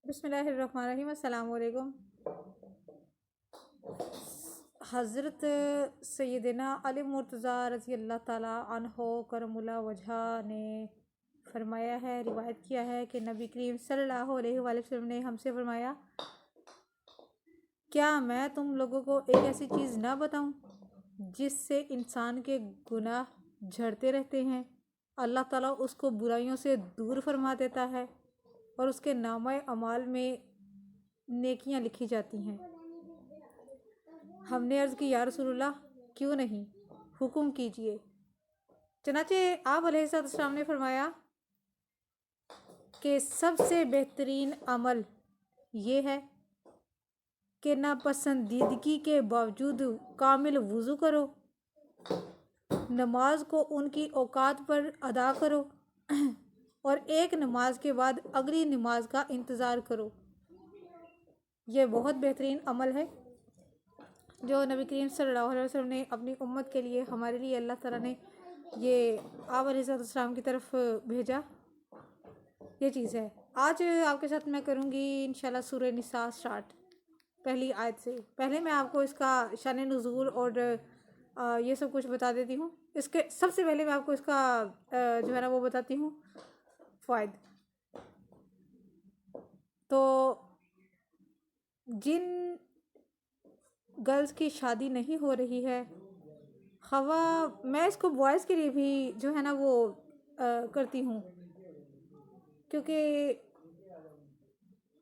बिस्मिल्लाहिर्रहमानिर्रहीम। अस्सलाम वालेकुम। हज़रत सैयदना अली मुर्तज़ा रज़ी अल्लाह ताला अन्हो करमुल्ला वजहा ने फरमाया है, रिवायत किया है कि नबी करीम सल्लल्लाहु अलैहि वसल्लम ने हमसे फरमाया, क्या मैं तुम लोगों को एक ऐसी चीज़ ना बताऊं जिससे इंसान के गुनाह झड़ते रहते हैं, अल्लाह ताला उसको बुराइयों से दूर फरमा देता है और उसके नामे अमाल में नेकियां लिखी जाती हैं। हमने अर्ज़ की, या रसूलुल्लाह, क्यों नहीं, हुक्म कीजिए। चनाचे आप अलैहिस्सलाम ने फरमाया कि सबसे बेहतरीन अमल ये है कि नापसंदीदगी के बावजूद कामिल वज़ू करो, नमाज को उनकी औकात पर अदा करो और एक नमाज के बाद अगली नमाज का इंतज़ार करो। ये बहुत बेहतरीन अमल है जो नबी करीम सल्लल्लाहु अलैहि वसल्लम ने अपनी उम्मत के लिए, हमारे लिए अल्लाह ताला ने ये आप अलैहिस्सलाम की तरफ भेजा। ये चीज़ है। आज आपके साथ मैं करूँगी इंशाल्लाह सूरह निसा स्टार्ट पहली आयत से। पहले मैं आपको इसका शान नुज़ूल और ये सब कुछ बता देती हूँ। इसके सबसे पहले मैं आपको इसका जो है ना वो बताती हूँ फ़ायद। तो जिन गर्ल्स की शादी नहीं हो रही है, खवा मैं इसको बॉयज़ के लिए भी जो है ना वो करती हूँ, क्योंकि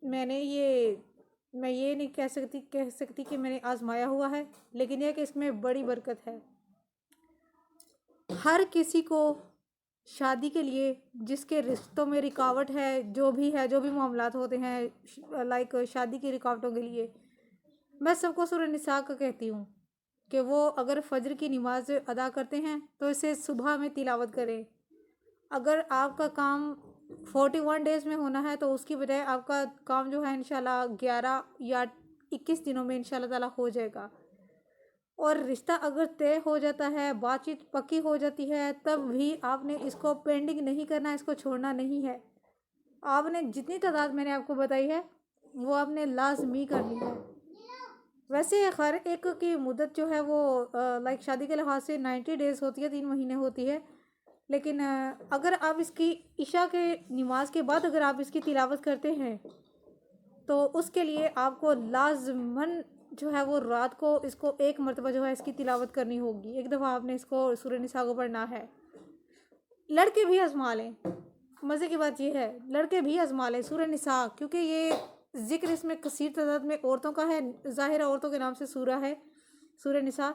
मैं ये नहीं कह सकती कि मैंने आजमाया हुआ है, लेकिन यह कि इसमें बड़ी बरकत है। हर किसी को शादी के लिए जिसके रिश्तों में रुकावट है, जो भी मामलात होते हैं लाइक शादी की रुकावटों के लिए, मैं सबको सूरह निसा का कहती हूँ कि वो अगर फजर की नमाज अदा करते हैं तो इसे सुबह में तिलावत करें। अगर आपका काम 41 डेज़ में होना है तो उसकी बजाय आपका काम जो है इंशाल्लाह 11 या 21 दिनों में इंशाल्लाह ताला हो जाएगा। और रिश्ता अगर तय हो जाता है, बातचीत पक्की हो जाती है, तब भी आपने इसको पेंडिंग नहीं करना, इसको छोड़ना नहीं है। आपने जितनी तादाद मैंने आपको बताई है वो आपने लाजमी करनी है। वैसे हर एक की मुद्दत जो है वो लाइक शादी के लिहाज से 90 डेज़ होती है, 3 महीने होती है। लेकिन अगर आप इसकी इशा के नमाज के बाद अगर आप इसकी तिलावत करते हैं तो उसके लिए आपको लाजमन जो है वो रात को इसको एक मरतबा जो है इसकी तिलावत करनी होगी। एक दफ़ा आपने इसको सूरह निसा को पढ़ना है। लड़के भी आजमा लें। मज़े की बात यह है, लड़के भी आजमा लें सूरह निसा, क्योंकि ये ज़िक्र इसमें कसीर तादाद में औरतों का है। ज़ाहिर औरतों के नाम से सूरह है सूरह निसा,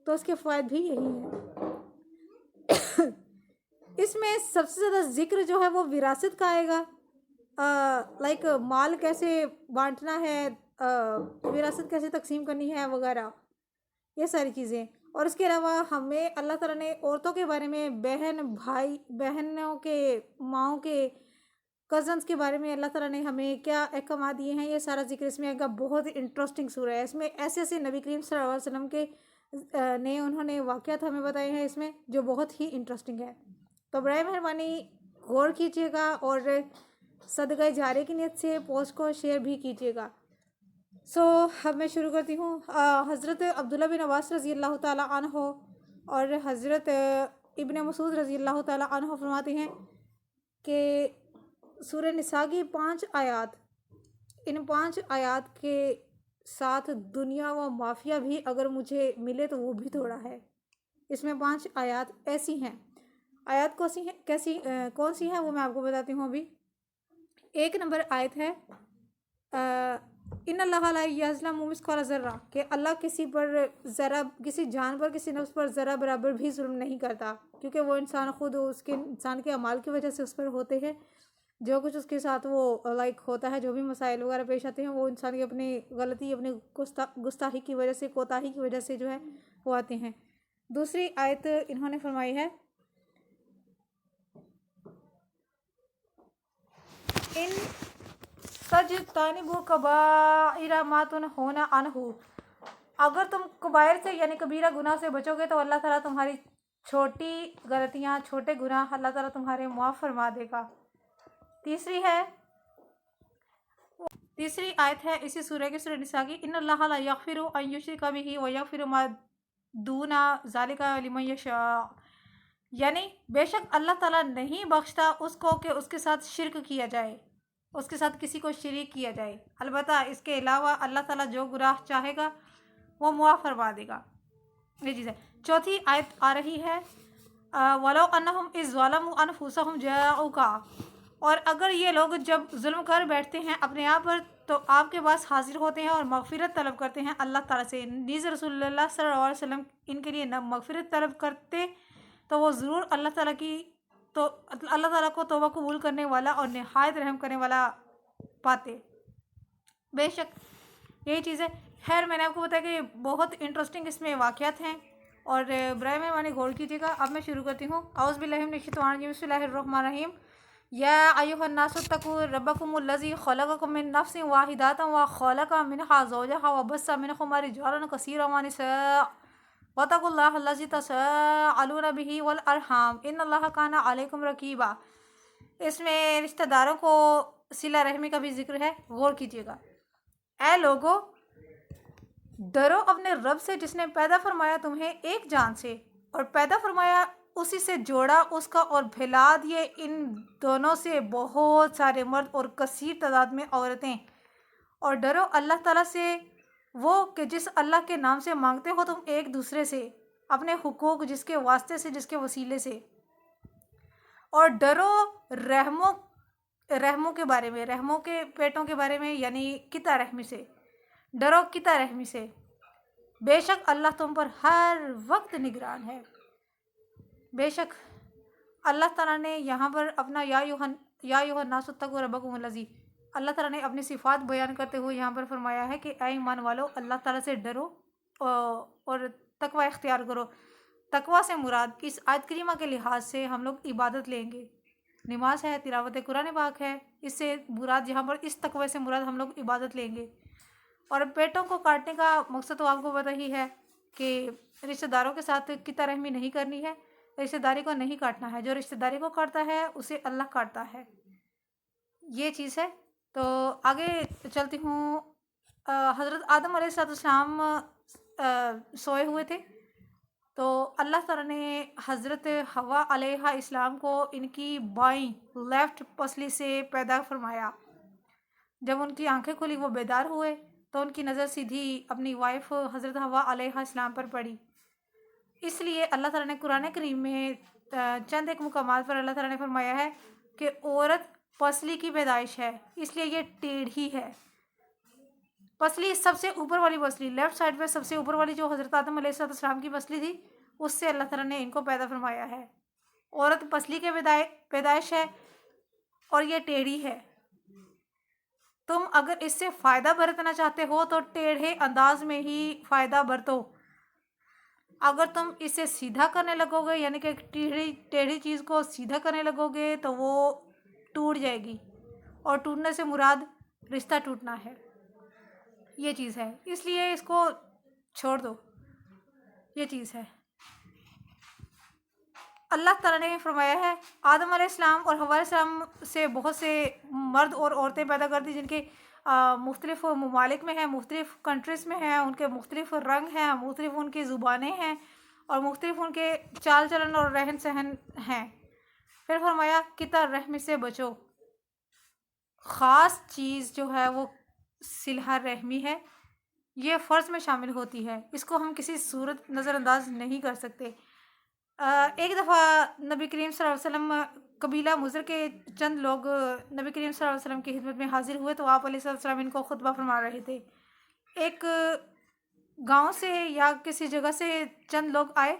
तो इसके फ़ायदे भी यही हैं। इसमें सबसे ज़्यादा ज़िक्र जो है वो विरासत का आएगा, लाइक माल कैसे बांटना है, विरासत कैसे तकसीम करनी है वगैरह, ये सारी चीज़ें। और इसके अलावा हमें अल्लाह ताला ने औरतों के बारे में, बहन भाई बहनों के, माओं के, कज़न्स के बारे में अल्लाह ताला ने हमें क्या अहकाम दिए हैं, ये सारा जिक्र इसमें आएगा। बहुत ही इंटरेस्टिंग सूरह है। इसमें ऐसे ऐसे नबी करीम सल्लल्लाहु अलैहि वसल्लम के ने उन्होंने वाक़यात हमें बताए हैं इसमें, जो बहुत ही इंटरेस्टिंग है। तो बराए मेहरबानी गौर कीजिएगा और सदका जारे की नियत से पोस्ट को शेयर भी कीजिएगा। अब मैं शुरू करती हूँ। हज़रत अब्दुल्ला बिन अब्बास रज़ी अल्लाह ताला अन्हो और हज़रत इब्न मसूद रज़ी अल्लाह ताला अन्हो फरमाते हैं कि सूरह निसा की 5 आयत, इन 5 आयत के साथ दुनिया व माफिया भी अगर मुझे मिले तो वो भी थोड़ा है। इसमें 5 आयत ऐसी हैं। आयत कौन सी हैं वो मैं आपको बताती हूँ अभी। 1 नंबर आयत है इन्नल्लाह ला यज़लिमु मिस्क़ाला ज़र्रा, कि अल्लाह किसी पर ज़रा, किसी जान पर, किसी नफ्स पर ज़रा बराबर भी जुल्म नहीं करता, क्योंकि वो इंसान खुद उसके इंसान के अमाल की वजह से उस पर होते हैं। जो कुछ उसके साथ वो लाइक होता है, जो भी मसाइल वगैरह पेश आते हैं, वो इंसान की अपनी गलती, अपनी गुस्ताही की वजह से, कोताही की वजह से जो है वो आते हैं। दूसरी आयत इन्होंने फरमाई है, इन सज तानिबु कबाइरा मा तुनहूना अन्हु, अगर तुम कबायर से यानी कबीरा गुनाह से बचोगे तो अल्लाह ताला तुम्हारी छोटी गलतियां, छोटे गुनाह अल्लाह ताला तुम्हारे माफ़ फरमा देगा। तीसरी है तीसरी आयत है इसी सूरह की, सूरह निसा की, इन्नल्लाहा ला यगफिरु अन युश्रिका बिही व यगफिरु मा दूना ज़ालिका लिमन यशा, यानी बेशक अल्लाह ताला नहीं बख्शता उसको कि उसके साथ शिर्क किया जाए, उसके साथ किसी को शरीक किया जाए, अलबत्ता इसके अलावा अल्लाह ताला जो गुनाह चाहेगा वो मुआफ़ फरमा देगा। ये चीज़ है। चौथी आयत आ रही है वलो अन्नहुम इज़ ज़लमू अनफुसहुम जाऊका, और अगर ये लोग जब जुल्म कर बैठते हैं अपने आप पर तो आपके पास हाजिर होते हैं और मगफिरत तलब करते हैं अल्लाह ताला से, नीज़ रसूलुल्लाह सल्लल्लाहु अलैहि वसल्लम इनके लिए न मगफिरत तलब करते तो वो ज़रूर अल्लाह ताला की, तो अल्लाह ताला को तौबा कबूल करने वाला और नहायत रहम करने वाला पाते। बेशक यही चीज़ है। खैर मैंने आपको बताया कि बहुत इंटरेस्टिंग इसमें वाक़यात हैं और बराए मेहरबानी गौर कीजिएगा। अब मैं शुरू करती हूँ। औज़ु बिल्लाहि मिनश शैतानिर रजीम, बिस्मिल्लाहिर रहमानिर रहीम। या अय्युहन्नासु इत्तक़ू रब्बकुमुल्लज़ी ख़लक़कुम मिन नफ़्सिन वाहिदतन व ख़लक़ा मिनहा ज़ौजहा व बस्सा मिनहुमा रिजालन कसीरन व निसाअ वत्तक़ुल्लाह अल्लज़ी तसाअलूना बिही वल अरहाम इन्नल्लाहा काना अलैकुम रक़ीबा। इसमें रिश्तेदारों को सिला रहमी का भी जिक्र है, गौर कीजिएगा। ऐ लोगो, डरो अपने रब से जिसने पैदा फरमाया तुम्हें एक जान से और पैदा फरमाया उसी से जोड़ा उसका और फैला दिए इन दोनों से बहुत सारे मर्द और कसीर तादाद में औरतें। और डरो अल्लाह ताला से वो कि जिस अल्लाह के नाम से मांगते हो तुम एक दूसरे से अपने हुकूक, जिसके वास्ते से, जिसके वसीले से। और डरो रहमों के बारे में, रहमों के पेटों के बारे में, यानी किता रहमी से। डरो किता रहमी से, बेशक अल्लाह तुम पर हर वक्त निगरान है। बेशक अल्लाह ताला ने यहाँ पर अपना या अय्युहन्नासु इत्तक़ू रब्बकुमुल्लज़ी, अल्लाह ताला ने अपनी सिफ़ात बयान करते हुए यहाँ पर फरमाया है कि ऐ ईमान वालो, अल्लाह ताला से डरो और तकवा इख्तियार करो। तकवा से मुराद इस आयत करीमा के लिहाज से हम लोग इबादत लेंगे, नमाज है, तिलावत कुरान पाक है, इससे मुराद यहाँ पर इस तकवे से मुराद हम लोग इबादत लेंगे। और पेटों को काटने का मकसद तो आपको पता ही है कि रिश्तेदारों के साथ किता रहमी नहीं करनी है, रिश्तेदारी को नहीं काटना है। जो रिश्तेदारी को काटता है उसे अल्लाह काटता है, ये चीज़ है। तो आगे चलती हूँ। हज़रत आदम अलैहिस्सलाम सोए हुए थे तो अल्लाह ताला ने हज़रत हवा अलैहा इस्लाम को इनकी बाईं लेफ़्ट पसली से पैदा फरमाया। जब उनकी आंखें खुली, वो बेदार हुए तो उनकी नज़र सीधी अपनी वाइफ हज़रत हवा अलैहा इस्लाम पर पड़ी। इसलिए अल्लाह ताला ने कुरान करीम में चंद एक मुकामात पर अल्लाह ताला ने फरमाया है कि औरत पसली की पैदाइश है, इसलिए ये टेढ़ी है। पसली सबसे ऊपर वाली पसली, लेफ़्ट साइड पे सबसे ऊपर वाली जो हज़रत आदम अलैहिस्सलाम की पसली थी, उससे अल्लाह ताला ने इनको पैदा फरमाया है। औरत पसली के पैदाइश है और ये टेढ़ी है। तुम अगर इससे फ़ायदा बरतना चाहते हो तो टेढ़े अंदाज में ही फ़ायदा बरतो। अगर तुम इसे सीधा करने लगोगे, यानी कि टेढ़ी चीज़ को सीधा करने लगोगे तो वो टूट जाएगी, और टूटने से मुराद रिश्ता टूटना है, ये चीज़ है। इसलिए इसको छोड़ दो, ये चीज़ है। अल्लाह ताला ने फरमाया है आदम अलैहिस्सलाम और हव्वा अलैहिस्सलाम से बहुत से मर्द और औरतें पैदा कर दी जिनके मुख्तलिफ़ ममालिक में हैं, मुख्तलिफ़ कंट्रीज़ में हैं, उनके मुख्तलिफ़ रंग हैं, मुख्तलिफ़ उनकी ज़ुबानें हैं और मुख्तलिफ़ उनके चाल चलन और रहन सहन हैं। फिर फरमाया किता रहमी से बचो। ख़ास चीज़ जो है वो सिलह रहमी है, ये फ़र्ज़ में शामिल होती है, इसको हम किसी सूरत नज़रअंदाज नहीं कर सकते। एक दफ़ा नबी करीम सल्लल्लाहु अलैहि वसल्लम कबीला मुज़र के चंद लोग नबी करीम सल्लल्लाहु अलैहि वसल्लम की खिदमत में हाजिर हुए तो आप अलैहिस्सलाम इनको खुतबा फरमा रहे थे। एक गांव से या किसी जगह से चंद लोग आए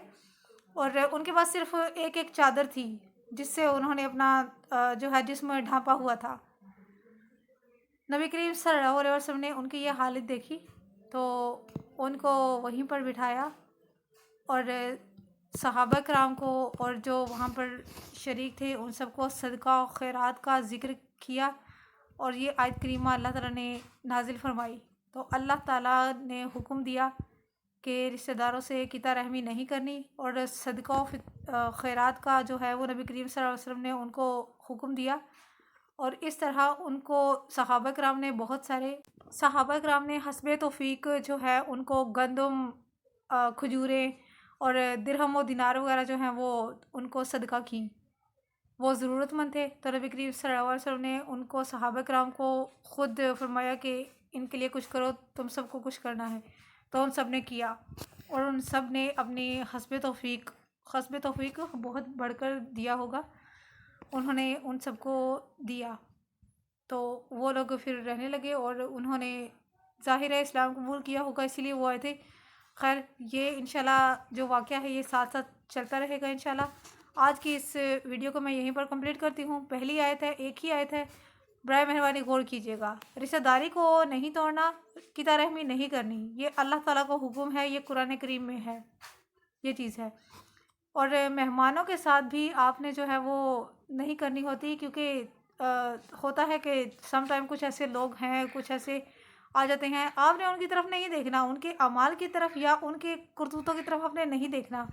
और उनके पास सिर्फ एक एक चादर थी जिससे उन्होंने अपना जो है जिस्म ढांपा हुआ था। नबी करीम सल्लल्लाहु अलैहि वसल्लम ने उनकी ये हालत देखी तो उनको वहीं पर बिठाया और सहाबा कराम को और जो वहाँ पर शरीक थे उन सबको सदका और खैरात का ज़िक्र किया और ये आयत करीमा अल्लाह ताला ने नाजिल फरमाई। तो अल्लाह ताला ने हुक्म दिया कि रिश्तेदारों से किता रहमी नहीं करनी और सदका और खैरात का जो है वो नबी करीम सल्लल्लाहु अलैहि वसल्लम ने उनको हुक्म दिया اور اس طرح ان کو صحابہ کرام نے حسب توفیق جو ہے ان کو گندم، کھجوریں اور درہم و دینار وغیرہ جو ہیں وہ ان کو صدقہ کیں. وہ ضرورت مند تھے، تو نبی کریم صلی اللہ علیہ وسلم نے ان کو صحابہ کرام کو خود فرمایا کہ ان کے لیے کچھ کرو، تم سب کو کچھ کرنا ہے. تو ان سب نے کیا اور ان سب نے اپنی حسب توفیق بہت بڑھ کر دیا ہوگا، انہوں نے ان سب کو دیا. تو وہ لوگ پھر رہنے لگے اور انہوں نے ظاہر اسلام قبول کیا ہوگا، اسی لیے وہ آئے تھے. خیر یہ انشاءاللہ جو واقعہ ہے یہ ساتھ ساتھ چلتا رہے گا انشاءاللہ. آج کی اس ویڈیو کو میں یہیں پر کمپلیٹ کرتی ہوں. پہلی آیت ہے، ایک ہی آیت ہے، برائے مہربانی غور کیجیے گا. رشتہ داری کو نہیں توڑنا، قطع رحمی نہیں کرنی، یہ اللہ تعالیٰ کو حکم ہے، یہ قرآن کریم میں ہے، یہ چیز ہے. اور مہمانوں کے ساتھ بھی آپ نے جو ہے وہ نہیں کرنی ہوتی، کیونکہ ہوتا ہے کہ سم ٹائم کچھ ایسے لوگ ہیں، کچھ ایسے آ جاتے ہیں، آپ نے ان کی طرف نہیں دیکھنا، ان کے اعمال کی طرف یا ان کے کرتوتوں کی طرف آپ نے نہیں دیکھنا.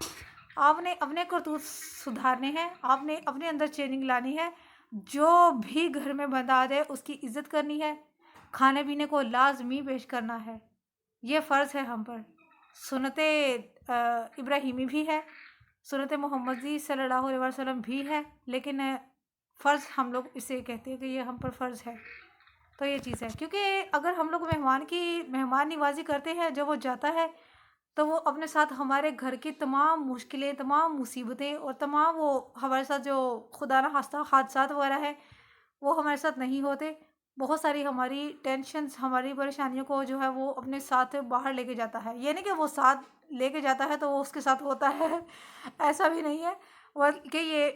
آپ نے اپنے کرتوت سدھارنے ہیں، آپ نے اپنے اندر چینجنگ لانی ہے. جو بھی گھر میں بندہ آ جائے اس کی عزت کرنی ہے، کھانے پینے کو لازمی پیش کرنا ہے، یہ فرض ہے ہم پر. سنت ابراہیمی بھی ہے، سنت محمدی صلی اللہ علیہ وسلم بھی ہے، لیکن فرض ہم لوگ اسے کہتے ہیں کہ یہ ہم پر فرض ہے. تو یہ چیز ہے، کیونکہ اگر ہم لوگ مہمان نوازی کرتے ہیں، جب وہ جاتا ہے تو وہ اپنے ساتھ ہمارے گھر کی تمام مشکلیں، تمام مصیبتیں اور تمام وہ ہمارے ساتھ جو خدا نہ خواستہ حادثات وغیرہ ہے وہ ہمارے ساتھ نہیں ہوتے. بہت ساری ہماری ٹینشنز، ہماری پریشانیوں کو جو ہے وہ اپنے ساتھ باہر لے کے جاتا ہے. یہ نہیں کہ وہ ساتھ لے کے جاتا ہے تو وہ اس کے ساتھ ہوتا ہے ایسا بھی نہیں ہے، بلکہ یہ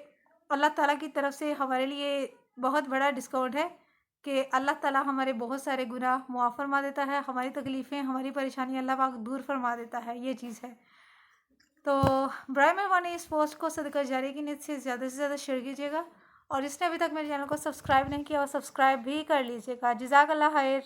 اللہ تعالیٰ کی طرف سے ہمارے لیے بہت بڑا ڈسکاؤنٹ ہے کہ اللہ تعالیٰ ہمارے بہت سارے گناہ معاف فرما دیتا ہے، ہماری تکلیفیں، ہماری پریشانیاں اللہ پاک دور فرما دیتا ہے، یہ چیز ہے. تو برائے مہربانی اس پوسٹ کو صدقہ جاری کی نیت سے زیادہ شیئر کیجیے گا، اور جس نے ابھی تک میرے چینل کو سبسکرائب نہیں کیا وہ سبسکرائب بھی کر لیجیے گا. جزاک اللہ خیر.